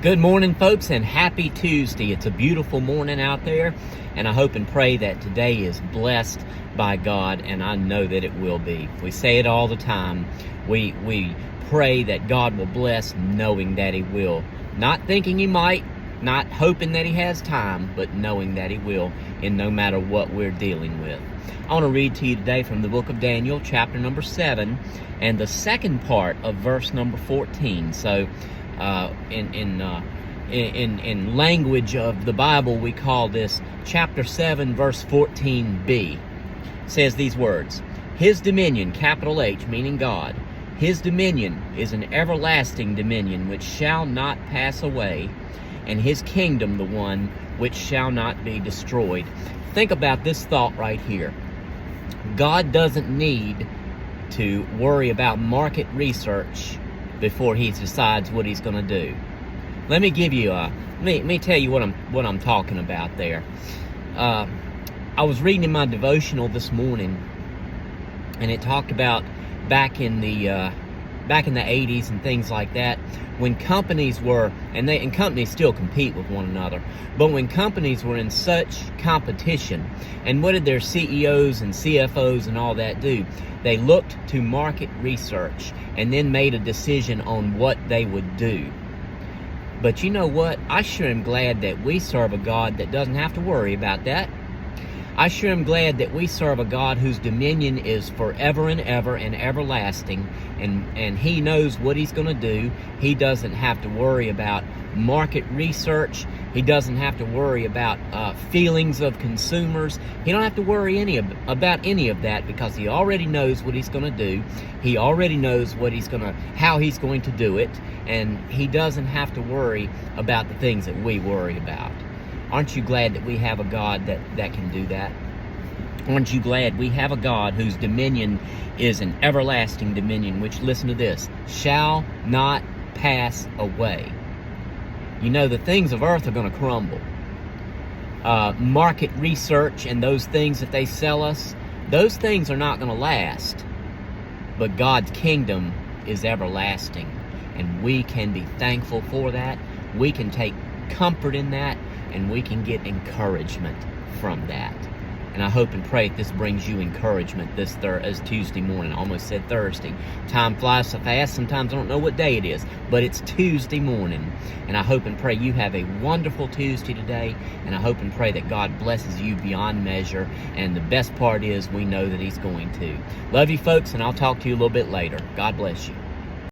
Good morning, folks, and happy Tuesday. It's a beautiful morning out there, and I hope and pray that today is blessed by God, and I know that it will be. We say it all the time. We pray that God will bless, knowing that He will. Not thinking He might, not hoping that He has time, but knowing that He will, and no matter what we're dealing with. I want to read to you today from the book of Daniel, chapter number 7, and the second part of verse number 14. So, in language of the Bible, we call this chapter 7, verse 14b. It says these words: His dominion, capital H, meaning God, His dominion is an everlasting dominion which shall not pass away, and His kingdom the one which shall not be destroyed. Think about this thought right here. God doesn't need to worry about market research before He decides what He's going to do. Let me give you let me tell you what I'm talking about there. I was reading in my devotional this morning, and it talked about back in the 80s and things like that, when companies were, and companies still compete with one another, but when companies were in such competition, and what did their CEOs and CFOs and all that do? They looked to market research and then made a decision on what they would do. But you know what? I sure am glad that we serve a God that doesn't have to worry about that. I sure am glad that we serve a God whose dominion is forever and ever and everlasting, and He knows what He's going to do. He doesn't have to worry about market research. He doesn't have to worry about feelings of consumers. He don't have to worry about any of that, because He already knows what He's going to do. He already knows how He's going to do it, and He doesn't have to worry about the things that we worry about. Aren't you glad that we have a God that can do that? Aren't you glad we have a God whose dominion is an everlasting dominion, which, listen to this, shall not pass away? You know, the things of earth are going to crumble. Market research and those things that they sell us, those things are not going to last. But God's kingdom is everlasting, and we can be thankful for that. We can take comfort in that, and we can get encouragement from that. And I hope and pray that this brings you encouragement this Tuesday morning. I almost said Thursday. Time flies so fast, sometimes I don't know what day it is, but it's Tuesday morning. And I hope and pray you have a wonderful Tuesday today, and I hope and pray that God blesses you beyond measure, and the best part is we know that He's going to. Love you, folks, and I'll talk to you a little bit later. God bless you.